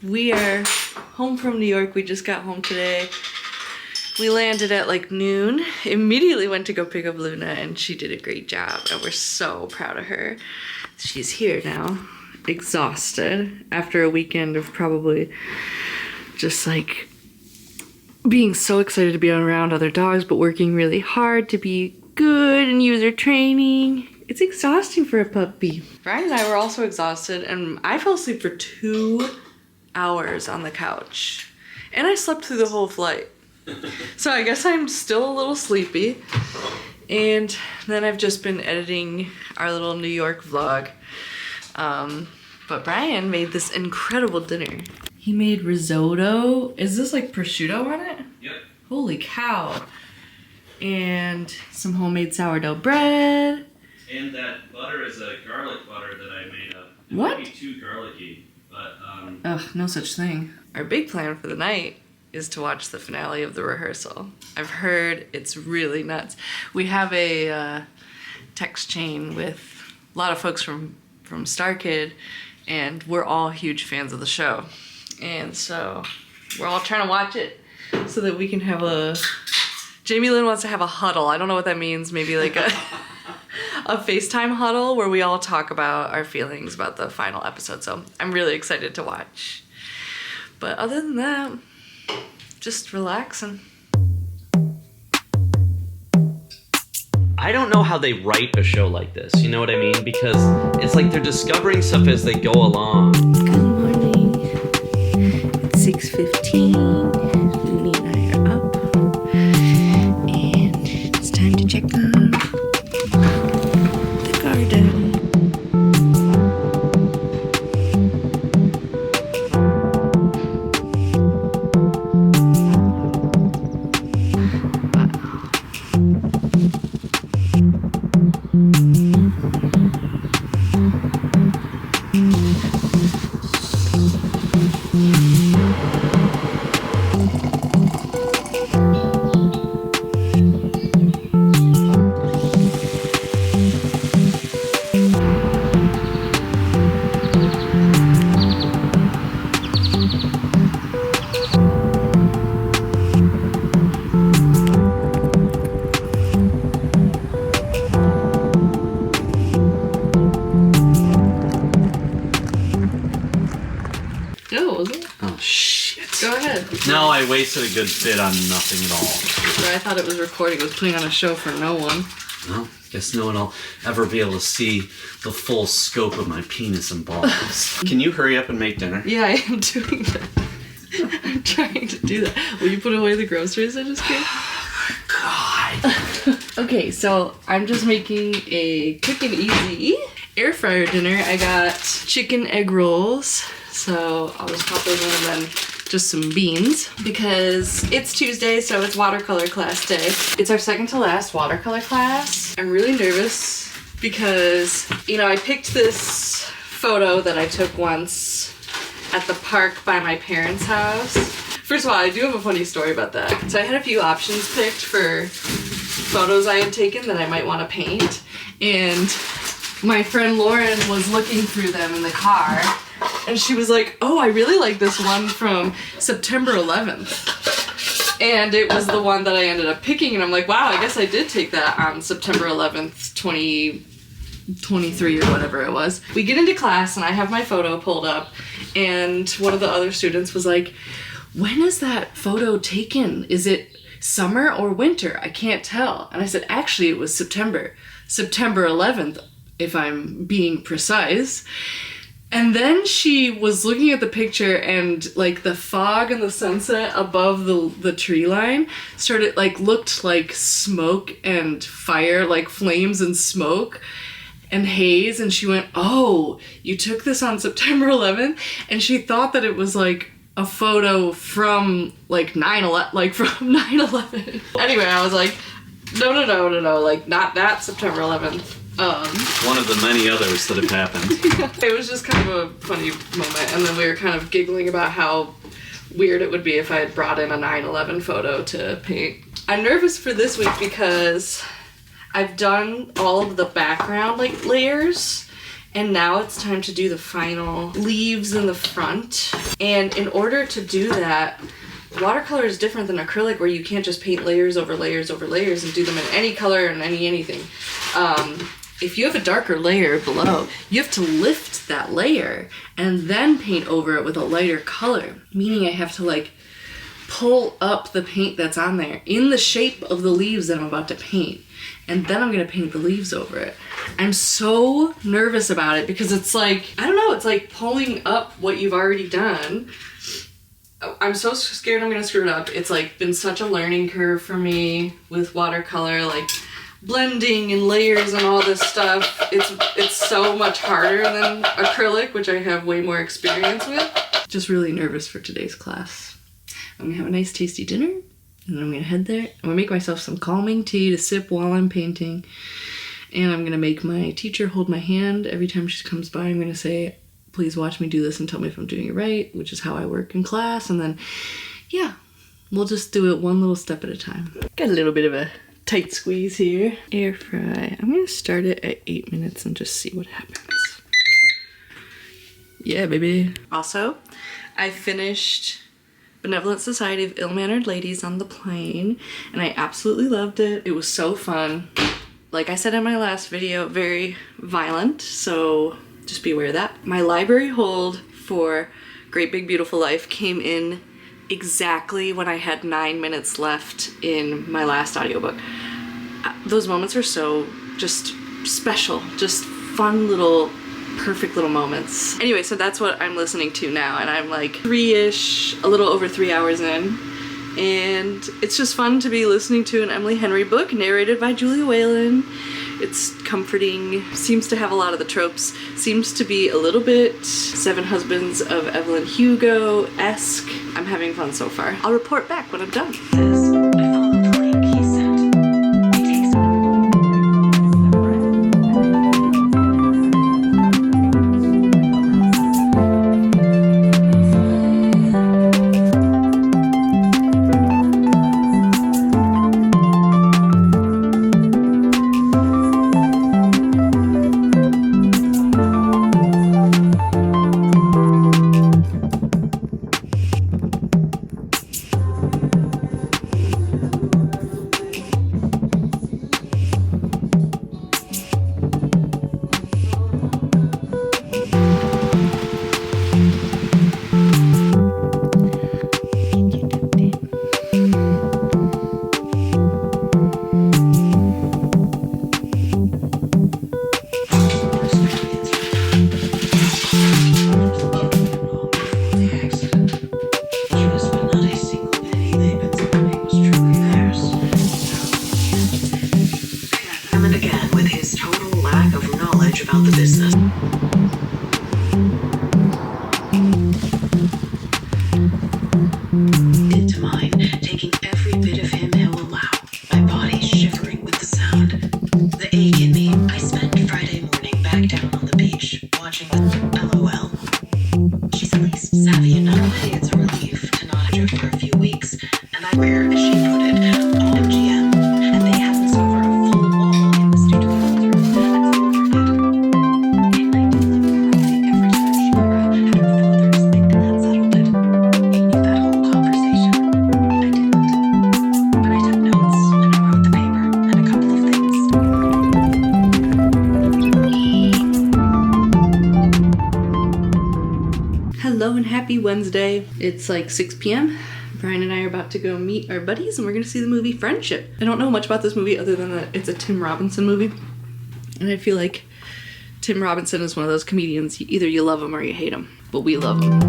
We are home from New York. We just got home today. We landed at like noon, immediately went to go pick up Luna, and she did a great job, and we're so proud of her. She's here now, exhausted after a weekend of probably just like being so excited to be around other dogs, but working really hard to be good and user training. It's exhausting for a puppy. Brian and I were also exhausted, and I fell asleep for 2 hours on the couch, and I slept through the whole flight. So I guess I'm still a little sleepy. And then I've just been editing our little New York vlog. But Brian made this incredible dinner. He made risotto. Is this like prosciutto on it? Yep. Holy cow. And some homemade sourdough bread. And that butter is a garlic butter that I made up. It What? might be too garlicky, but Ugh, no such thing. Our big plan for the night is to watch the finale of the rehearsal. I've heard it's really nuts. We have a text chain with a lot of folks from Star Kid, and we're all huge fans of the show. And so we're all trying to watch it so that we can have a... Jamie Lynn wants to have a huddle. I don't know what that means. Maybe like a FaceTime huddle where we all talk about our feelings about the final episode. So I'm really excited to watch. But other than that, just relaxing. I don't know how they write a show like this, you know what I mean? Because it's like they're discovering stuff as they go along. Good morning. It's 6:15. Looney and I are up. And it's time to check on the garden. Go ahead. No, I wasted a good bit on nothing at all. But I thought it was recording. It was putting on a show for no one. Well, guess no one will ever be able to see the full scope of my penis and balls. Can you hurry up and make dinner? Yeah, I am doing that. I'm trying to do that. Will you put away the groceries I just gave? God. Okay, so I'm just making a quick and easy air fryer dinner. I got chicken egg rolls. So I'll just pop those in, and then just some beans, because it's Tuesday, so it's watercolor class day. It's our second to last watercolor class. I'm really nervous because, you know, I picked this photo that I took once at the park by my parents' house. First of all, I do have a funny story about that. So I had a few options picked for photos I had taken that I might want to paint, and my friend Lauren was looking through them in the car, and she was like, oh, I really like this one from September 11th. And it was the one that I ended up picking, and I'm like, wow, I guess I did take that on September 11th, 2023 or whatever it was. We get into class, and I have my photo pulled up, and one of the other students was like, when is that photo taken? Is it summer or winter? I can't tell. And I said, actually, it was September 11th, if I'm being precise. And then she was looking at the picture, and like the fog and the sunset above the tree line started looked like smoke and fire, like flames and smoke and haze. And she went, oh, you took this on September 11th? And she thought that it was like a photo from like 9/11. Anyway, I was like, no, like not that September 11th. One of the many others that have happened. It was just kind of a funny moment, and then we were kind of giggling about how weird it would be if I had brought in a 9/11 photo to paint. I'm nervous for this week because I've done all of the background layers, And now it's time to do the final leaves in the front. And in order to do that, watercolor is different than acrylic, where you can't just paint layers over layers over layers and do them in any color and anything. If you have a darker layer below, you have to lift that layer and then paint over it with a lighter color. Meaning I have to like pull up the paint that's on there in the shape of the leaves that I'm about to paint. And then I'm gonna paint the leaves over it. I'm so nervous about it because it's like, I don't know, it's like pulling up what you've already done. I'm so scared I'm gonna screw it up. It's like been such a learning curve for me with watercolor, like blending and layers and all this stuff. It's so much harder than acrylic, which I have way more experience with. Just really nervous for today's class. I'm gonna have a nice tasty dinner, and then I'm gonna head there. I'm gonna make myself some calming tea to sip while I'm painting. And I'm gonna make my teacher hold my hand every time she comes by. I'm gonna say, please watch me do this and tell me if I'm doing it right, which is how I work in class. And then, yeah, we'll just do it one little step at a time. Got a little bit of a tight squeeze here. Air fry. I'm gonna start it at 8 minutes and just see what happens. Yeah, baby. Also, I finished Benevolent Society of Ill-Mannered Ladies on the plane, and I absolutely loved it. It was so fun. Like I said in my last video, very violent, so just be aware of that. My library hold for Great Big Beautiful Life came in exactly when I had 9 minutes left in my last audiobook. Those moments are so just special, just fun little, perfect little moments. Anyway, so that's what I'm listening to now, and I'm like 3-ish, a little over 3 hours in. And it's just fun to be listening to an Emily Henry book narrated by Julia Whalen. It's comforting, seems to have a lot of the tropes, seems to be a little bit Seven Husbands of Evelyn Hugo-esque. I'm having fun so far. I'll report back when I'm done. Happy Wednesday. It's like 6 p.m. Brian and I are about to go meet our buddies and we're gonna see the movie Friendship. I don't know much about this movie other than that it's a Tim Robinson movie. And I feel like Tim Robinson is one of those comedians, either you love him or you hate him. But we love him.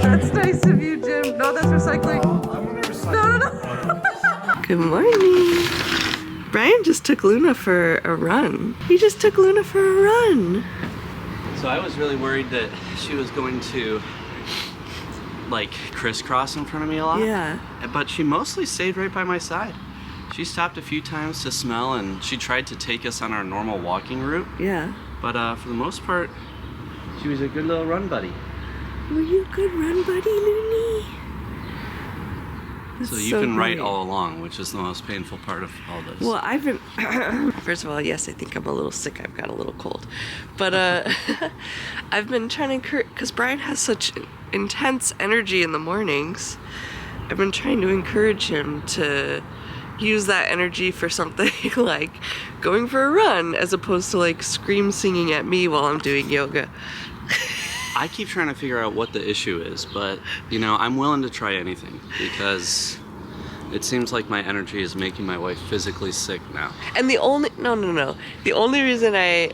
That's nice of you, Jim. No, that's recycling. I'm gonna recycle. No. Good morning. Brian just took Luna for a run. He just took Luna for a run. So I was really worried that she was going to like crisscross in front of me a lot. Yeah. But she mostly stayed right by my side. She stopped a few times to smell, and she tried to take us on our normal walking route. Yeah. But for the most part, she was a good little run buddy. Were you a good run buddy, Looney? So you've been right all along, which is the most painful part of all this. Well, I've been... First of all, yes, I think I'm a little sick. I've got a little cold. But I've been trying to encourage... Because Brian has such intense energy in the mornings. I've been trying to encourage him to use that energy for something like going for a run, as opposed to like scream singing at me while I'm doing yoga. I keep trying to figure out what the issue is, but, you know, I'm willing to try anything because it seems like my energy is making my wife physically sick now. And the only... No. The only reason I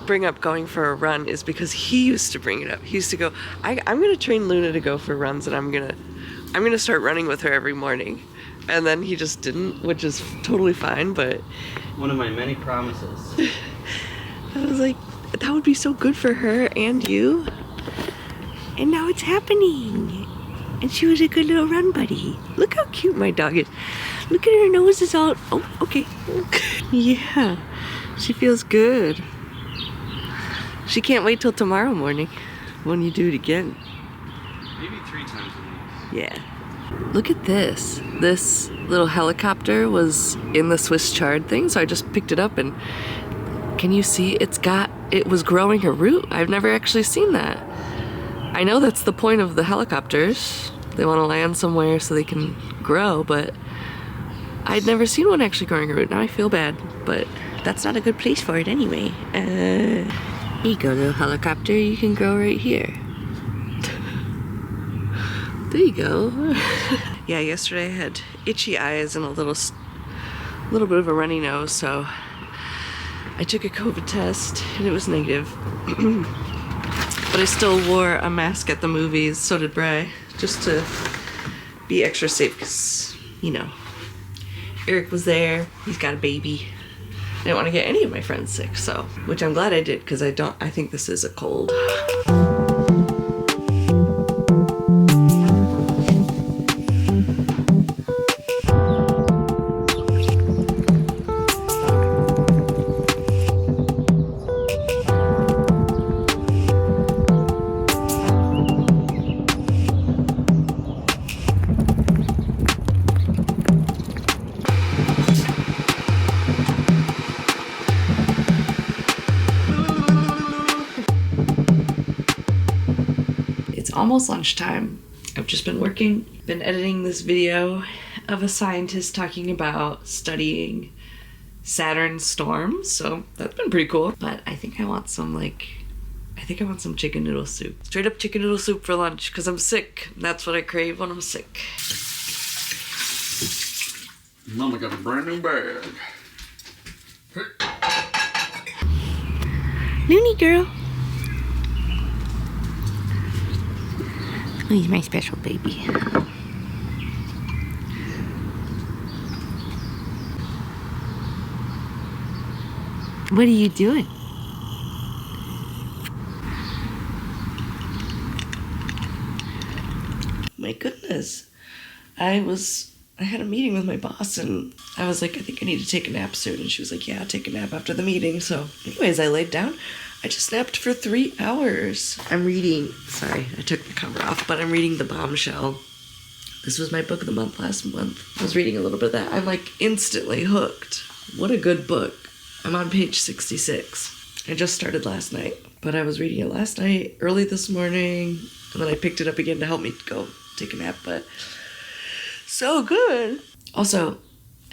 bring up going for a run is because he used to bring it up. He used to go, I'm going to train Luna to go for runs, and I'm going to start running with her every morning. And then he just didn't, which is totally fine, but... One of my many promises. I was like, that would be so good for her and you. And now it's happening. And she was a good little run buddy. Look how cute my dog is. Look at her nose is all... Oh, okay. Yeah. She feels good. She can't wait till tomorrow morning when you do it again. Maybe 3 times a week. Yeah. Look at this. This little helicopter was in the Swiss chard thing, so I just picked it up, and can you see it was growing a root? I've never actually seen that. I know that's the point of the helicopters. They want to land somewhere so they can grow, but I'd never seen one actually growing a root. Now I feel bad, but that's not a good place for it anyway. Here you go, little helicopter. You can grow right here. There you go. Yeah, yesterday I had itchy eyes and a little bit of a runny nose, so I took a COVID test and it was negative. But I still wore a mask at the movies, so did Bri, just to be extra safe, because, you know, Eric was there, he's got a baby. I didn't want to get any of my friends sick, so, which I'm glad I did, because I think this is a cold. Almost lunchtime. I've just been been editing this video of a scientist talking about studying Saturn's storms, so that's been pretty cool. But I think I want some chicken noodle soup. Straight up chicken noodle soup for lunch, because I'm sick. That's what I crave when I'm sick. Mama got a brand new bag. Looney girl. Oh, he's my special baby. What are you doing? My goodness. I had a meeting with my boss, and I was like, I think I need to take a nap soon. And she was like, yeah, take a nap after the meeting. So anyways, I laid down. I just napped for 3 hours. I'm reading, sorry, I took the cover off, but I'm reading The Bombshell. This was my book of the month last month. I was reading a little bit of that. I'm like instantly hooked. What a good book. I'm on page 66. I just started last night, but I was reading it last night, early this morning, and then I picked it up again to help me go take a nap, but so good. Also,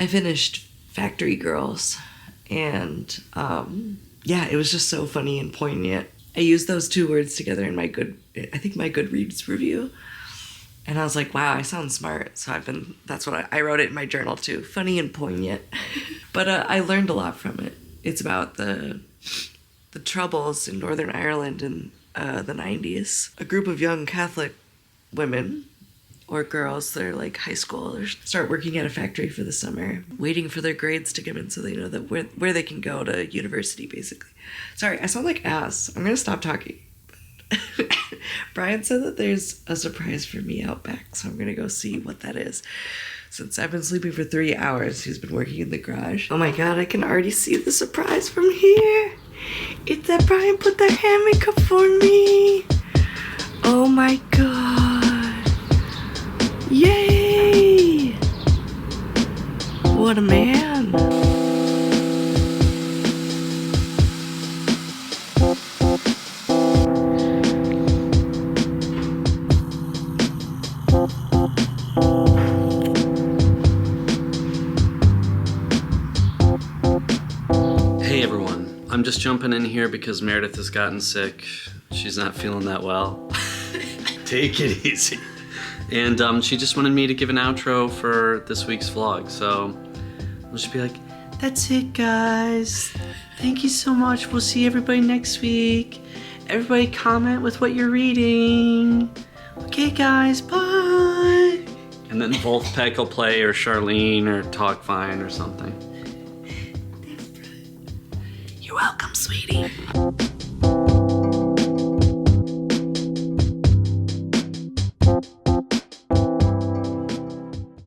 I finished Factory Girls, and yeah, it was just so funny and poignant. I used those 2 words together in my Goodreads review. And I was like, wow, I sound smart. So that's what I wrote it in my journal too. Funny and poignant. But I learned a lot from it. It's about the troubles in Northern Ireland in the 90s. A group of young Catholic women or girls that are like high school or start working at a factory for the summer, waiting for their grades to come in so they know that where they can go to university, basically. Sorry, I sound like ass. I'm gonna stop talking. Brian said that there's a surprise for me out back, so I'm gonna go see what that is. since I've been sleeping for 3 hours. He's been working in the garage. Oh my God, I can already see the surprise from here. It's that Brian put the hand makeup for me. Oh my God. Yay! What a man. Hey everyone, I'm just jumping in here because Meredith has gotten sick. She's not feeling that well. Take it easy. And she just wanted me to give an outro for this week's vlog, so I'll just be like, that's it guys. Thank you so much. We'll see everybody next week. Everybody comment with what you're reading. Okay guys, bye. And then Wolfpack will play, or Charlene, or Talk Fine, or something. You're welcome, sweetie.